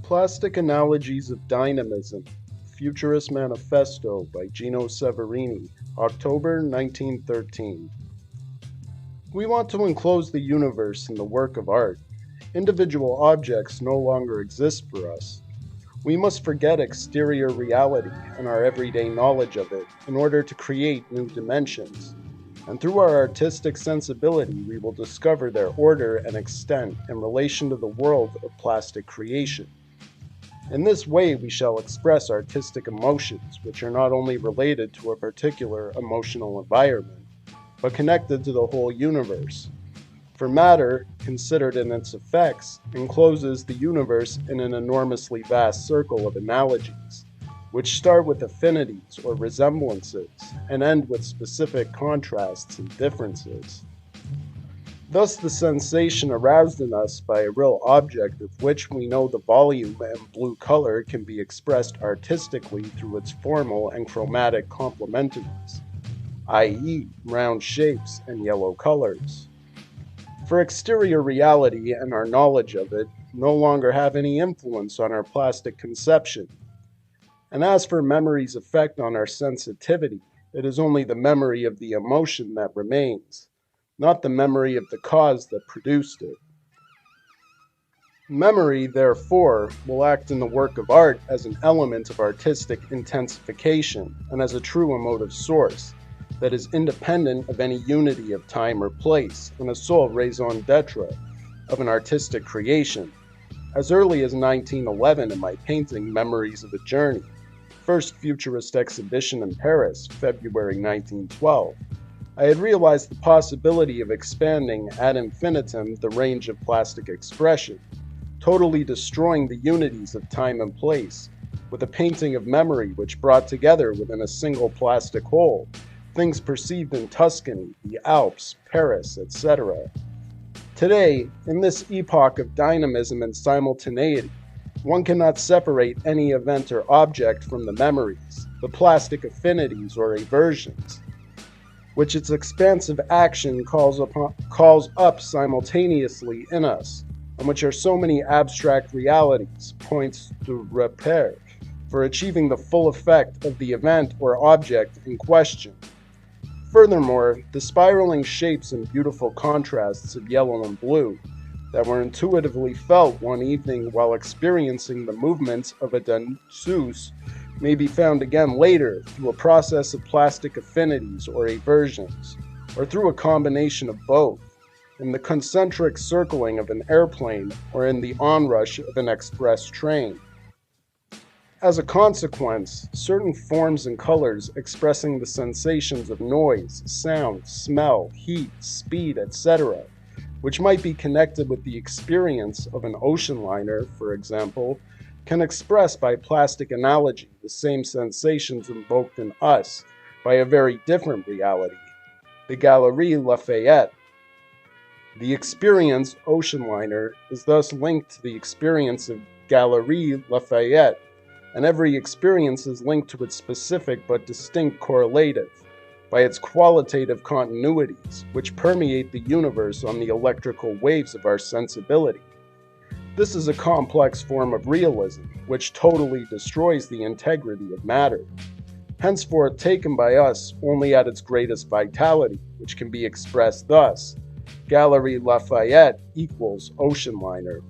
Plastic Analogies of Dynamism, Futurist Manifesto by Gino Severini, October 1913. We want to enclose the universe in the work of art. Individual objects no longer exist for us. We must forget exterior reality and our everyday knowledge of it in order to create new dimensions. And through our artistic sensibility, we will discover their order and extent in relation to the world of plastic creation. In this way, we shall express artistic emotions, which are not only related to a particular emotional environment, but connected to the whole universe. For matter, considered in its effects, encloses the universe in an enormously vast circle of analogies, which start with affinities or resemblances and end with specific contrasts and differences. Thus, the sensation aroused in us by a real object of which we know the volume and blue color can be expressed artistically through its formal and chromatic complementaries, i.e., round shapes and yellow colors. For exterior reality and our knowledge of it no longer have any influence on our plastic conception. And as for memory's effect on our sensitivity, it is only the memory of the emotion that remains, not the memory of the cause that produced it. Memory, therefore, will act in the work of art as an element of artistic intensification and as a true emotive source that is independent of any unity of time or place and a sole raison d'etre of an artistic creation. As early as 1911 in my painting Memories of a Journey, first Futurist exhibition in Paris, February 1912, I had realized the possibility of expanding ad infinitum the range of plastic expression, totally destroying the unities of time and place, with a painting of memory which brought together within a single plastic whole things perceived in Tuscany, the Alps, Paris, etc. Today, in this epoch of dynamism and simultaneity, one cannot separate any event or object from the memories, the plastic affinities or aversions, which its expansive action calls up simultaneously in us, and which are so many abstract realities, points de repere, for achieving the full effect of the event or object in question. Furthermore, the spiraling shapes and beautiful contrasts of yellow and blue that were intuitively felt one evening while experiencing the movements of a danseuse may be found again later through a process of plastic affinities or aversions, or through a combination of both, in the concentric circling of an airplane or in the onrush of an express train. As a consequence, certain forms and colors expressing the sensations of noise, sound, smell, heat, speed, etc., which might be connected with the experience of an ocean liner, for example, can express by plastic analogy the same sensations invoked in us by a very different reality, the Galerie Lafayette. The experience ocean liner is thus linked to the experience of Galerie Lafayette, and every experience is linked to its specific but distinct correlative by its qualitative continuities, which permeate the universe on the electrical waves of our sensibility. This is a complex form of realism, which totally destroys the integrity of matter, henceforth taken by us only at its greatest vitality, which can be expressed thus: Galerie Lafayette equals ocean liner.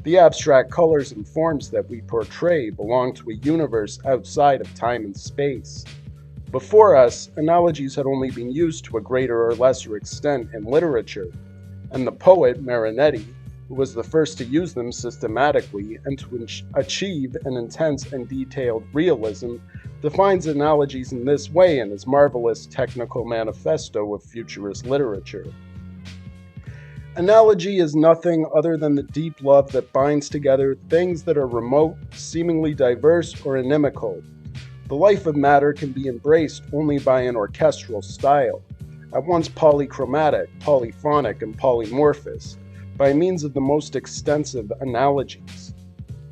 The abstract colors and forms that we portray belong to a universe outside of time and space. Before us, analogies had only been used to a greater or lesser extent in literature, and the poet Marinetti, who was the first to use them systematically and to achieve an intense and detailed realism, defines analogies in this way in his marvelous technical manifesto of futurist literature. Analogy is nothing other than the deep love that binds together things that are remote, seemingly diverse, or inimical. The life of matter can be embraced only by an orchestral style, at once polychromatic, polyphonic, and polymorphous, by means of the most extensive analogies.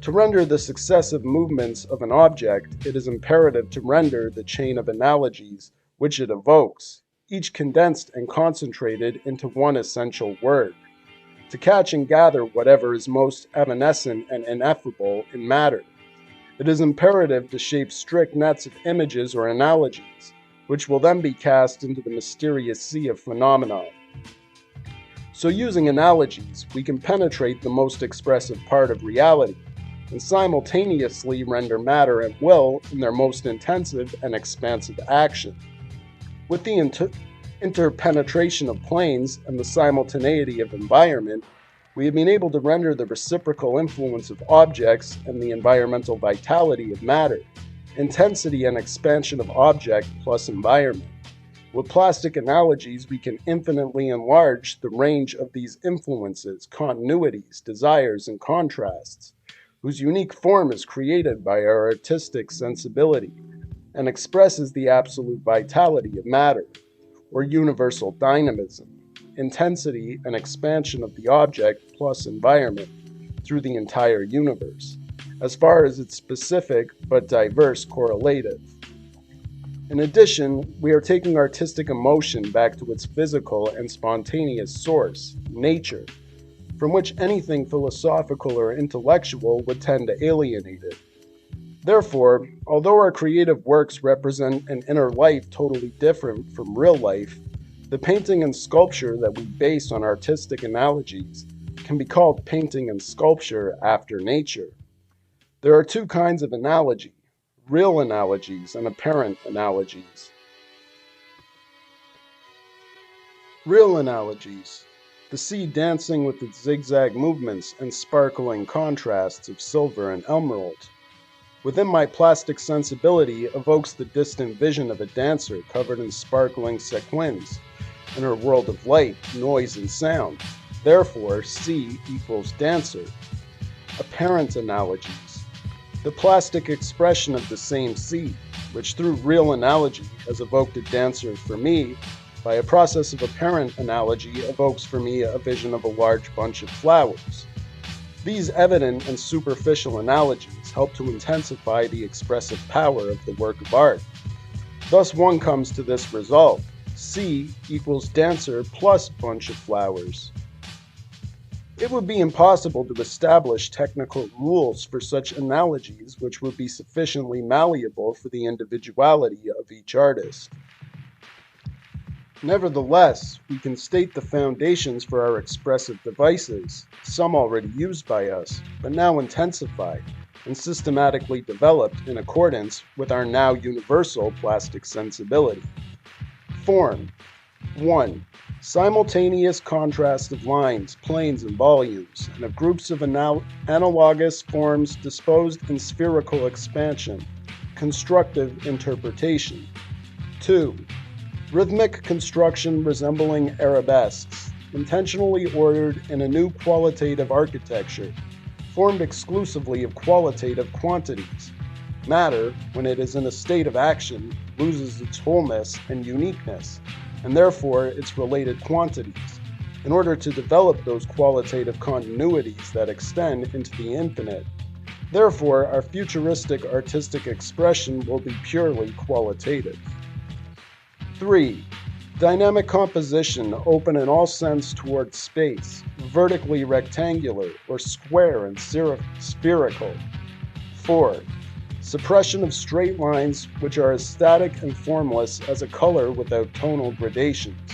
To render the successive movements of an object, it is imperative to render the chain of analogies which it evokes, each condensed and concentrated into one essential word. to catch and gather whatever is most evanescent and ineffable in matter. It is imperative to shape strict nets of images or analogies, which will then be cast into the mysterious sea of phenomena. So using analogies, we can penetrate the most expressive part of reality, and simultaneously render matter and will in their most intensive and expansive action. With the interpenetration of planes and the simultaneity of environment, we have been able to render the reciprocal influence of objects and the environmental vitality of matter, intensity and expansion of object plus environment. With plastic analogies, we can infinitely enlarge the range of these influences, continuities, desires, and contrasts, whose unique form is created by our artistic sensibility and expresses the absolute vitality of matter, or universal dynamism, intensity and expansion of the object plus environment through the entire universe, as far as its specific but diverse correlative. In addition, we are taking artistic emotion back to its physical and spontaneous source, nature, from which anything philosophical or intellectual would tend to alienate it. Therefore, although our creative works represent an inner life totally different from real life, the painting and sculpture that we base on artistic analogies can be called painting and sculpture after nature. There are two kinds of analogy: real analogies and apparent analogies. Real analogies: the sea dancing with its zigzag movements and sparkling contrasts of silver and emerald, within my plastic sensibility evokes the distant vision of a dancer covered in sparkling sequins in her world of light, noise, and sound. Therefore, sea equals dancer. Apparent analogies: the plastic expression of the same sea, which through real analogy has evoked a dancer for me, by a process of apparent analogy evokes for me a vision of a large bunch of flowers. These evident and superficial analogies help to intensify the expressive power of the work of art. Thus one comes to this result: sea equals dancer plus bunch of flowers. It would be impossible to establish technical rules for such analogies which would be sufficiently malleable for the individuality of each artist. Nevertheless, we can state the foundations for our expressive devices, some already used by us, but now intensified and systematically developed in accordance with our now universal plastic sensibility. Form: 1. Simultaneous contrast of lines, planes, and volumes, and of groups of analogous forms disposed in spherical expansion, constructive interpretation. 2. Rhythmic construction resembling arabesques, intentionally ordered in a new qualitative architecture, formed exclusively of qualitative quantities. Matter, when it is in a state of action, loses its wholeness and uniqueness, and therefore its related quantities, in order to develop those qualitative continuities that extend into the infinite. Therefore, our futuristic artistic expression will be purely qualitative. 3. Dynamic composition open in all sense towards space, vertically rectangular or square and spherical. 4. Suppression of straight lines which are as static and formless as a color without tonal gradations,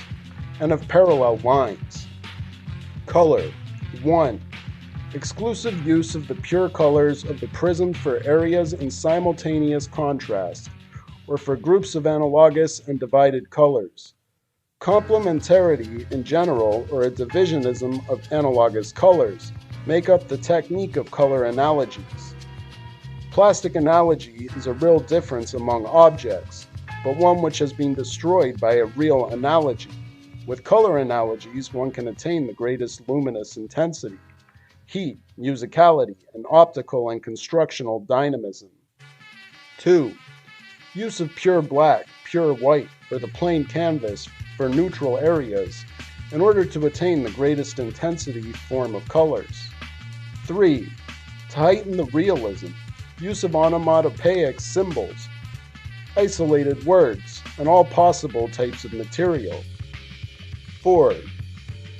and of parallel lines. Color: 1. Exclusive use of the pure colors of the prism for areas in simultaneous contrast, or for groups of analogous and divided colors. Complementarity in general, or a divisionism of analogous colors, make up the technique of color analogies. Plastic analogy is a real difference among objects, but one which has been destroyed by a real analogy. With color analogies, one can attain the greatest luminous intensity, heat, musicality, and optical and constructional dynamism. 2. Use of pure black, pure white, or the plain canvas for neutral areas in order to attain the greatest intensity form of colors. 3. To heighten the realism, use of onomatopoeic symbols, isolated words, and all possible types of material. 4.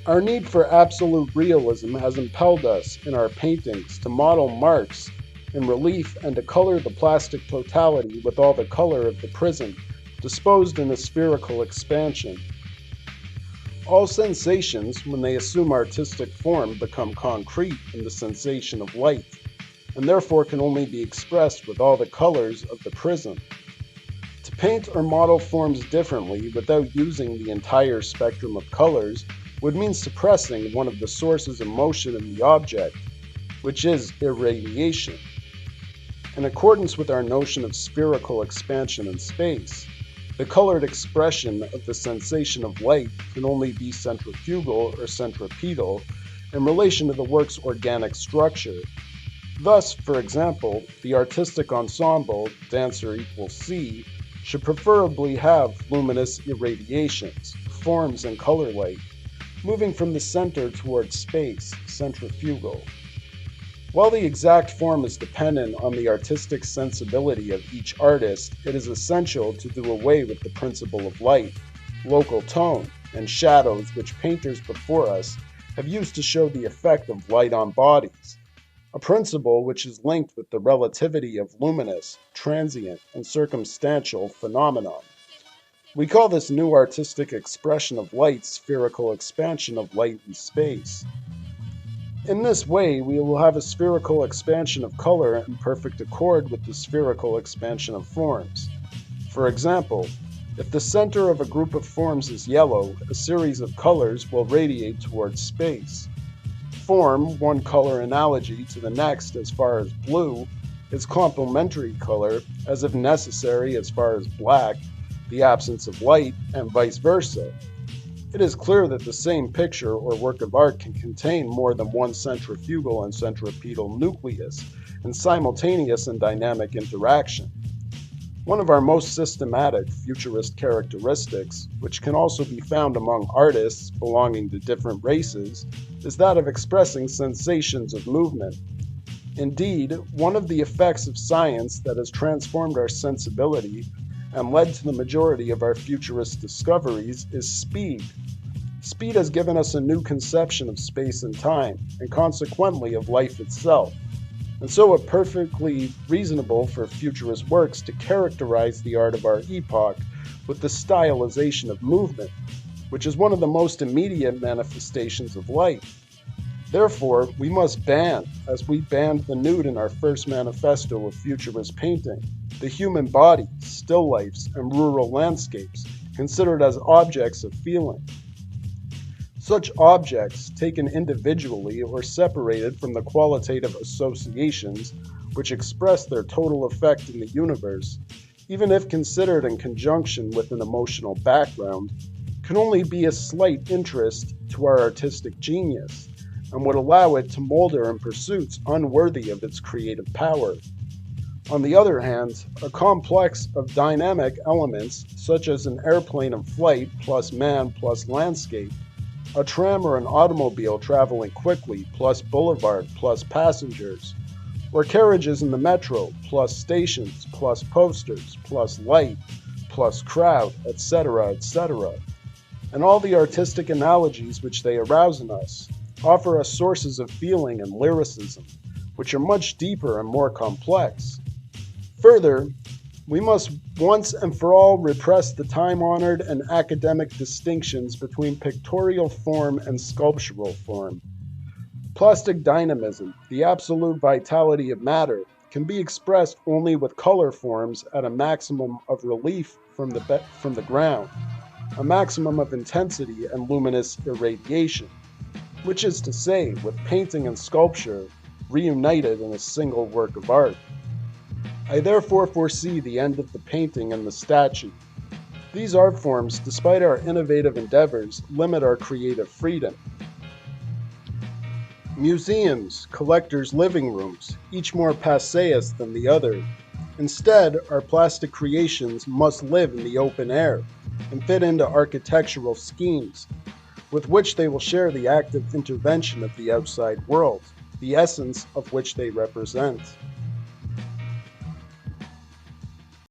Our need for absolute realism has impelled us in our paintings to model marks in relief and to color the plastic totality with all the color of the prism, disposed in a spherical expansion. All sensations, when they assume artistic form, become concrete in the sensation of light, and therefore can only be expressed with all the colors of the prism. To paint or model forms differently without using the entire spectrum of colors would mean suppressing one of the sources of motion in the object, which is irradiation. In accordance with our notion of spherical expansion in space, the colored expression of the sensation of light can only be centrifugal or centripetal in relation to the work's organic structure. Thus, for example, the artistic ensemble, dancer equals C, should preferably have luminous irradiations, forms and color light, moving from the center towards space, centrifugal. While the exact form is dependent on the artistic sensibility of each artist, it is essential to do away with the principle of light, local tone, and shadows which painters before us have used to show the effect of light on bodies, a principle which is linked with the relativity of luminous, transient, and circumstantial phenomenon. We call this new artistic expression of light spherical expansion of light in space. In this way, we will have a spherical expansion of color in perfect accord with the spherical expansion of forms. For example, if the center of a group of forms is yellow, a series of colors will radiate towards space. Form, one color analogy to the next as far as blue, is complementary color, as if necessary as far as black, the absence of light, and vice versa. It is clear that the same picture or work of art can contain more than one centrifugal and centripetal nucleus in simultaneous and dynamic interaction. One of our most systematic futurist characteristics, which can also be found among artists belonging to different races, is that of expressing sensations of movement. Indeed, one of the effects of science that has transformed our sensibility and led to the majority of our futurist discoveries is speed. Speed has given us a new conception of space and time, and consequently of life itself. And so it's perfectly reasonable for futurist works to characterize the art of our epoch with the stylization of movement, which is one of the most immediate manifestations of life. Therefore, we must ban, as we banned the nude in our first manifesto of futurist painting, the human body, still lifes, and rural landscapes considered as objects of feeling. Such objects, taken individually or separated from the qualitative associations which express their total effect in the universe, even if considered in conjunction with an emotional background, can only be a slight interest to our artistic genius, and would allow it to molder in pursuits unworthy of its creative power. On the other hand, a complex of dynamic elements, such as an airplane in flight plus man plus landscape, a tram or an automobile traveling quickly plus boulevard plus passengers, or carriages in the metro plus stations plus posters plus light plus crowd, etc., etc., and all the artistic analogies which they arouse in us, offer us sources of feeling and lyricism, which are much deeper and more complex. Further, we must once and for all repress the time-honored and academic distinctions between pictorial form and sculptural form. Plastic dynamism, the absolute vitality of matter, can be expressed only with color forms at a maximum of relief from the ground, a maximum of intensity and luminous irradiation, which is to say, with painting and sculpture reunited in a single work of art. I therefore foresee the end of the painting and the statue. These art forms, despite our innovative endeavors, limit our creative freedom. Museums, collectors' living rooms, each more passeus than the other. Instead, our plastic creations must live in the open air and fit into architectural schemes, with which they will share the active intervention of the outside world, the essence of which they represent.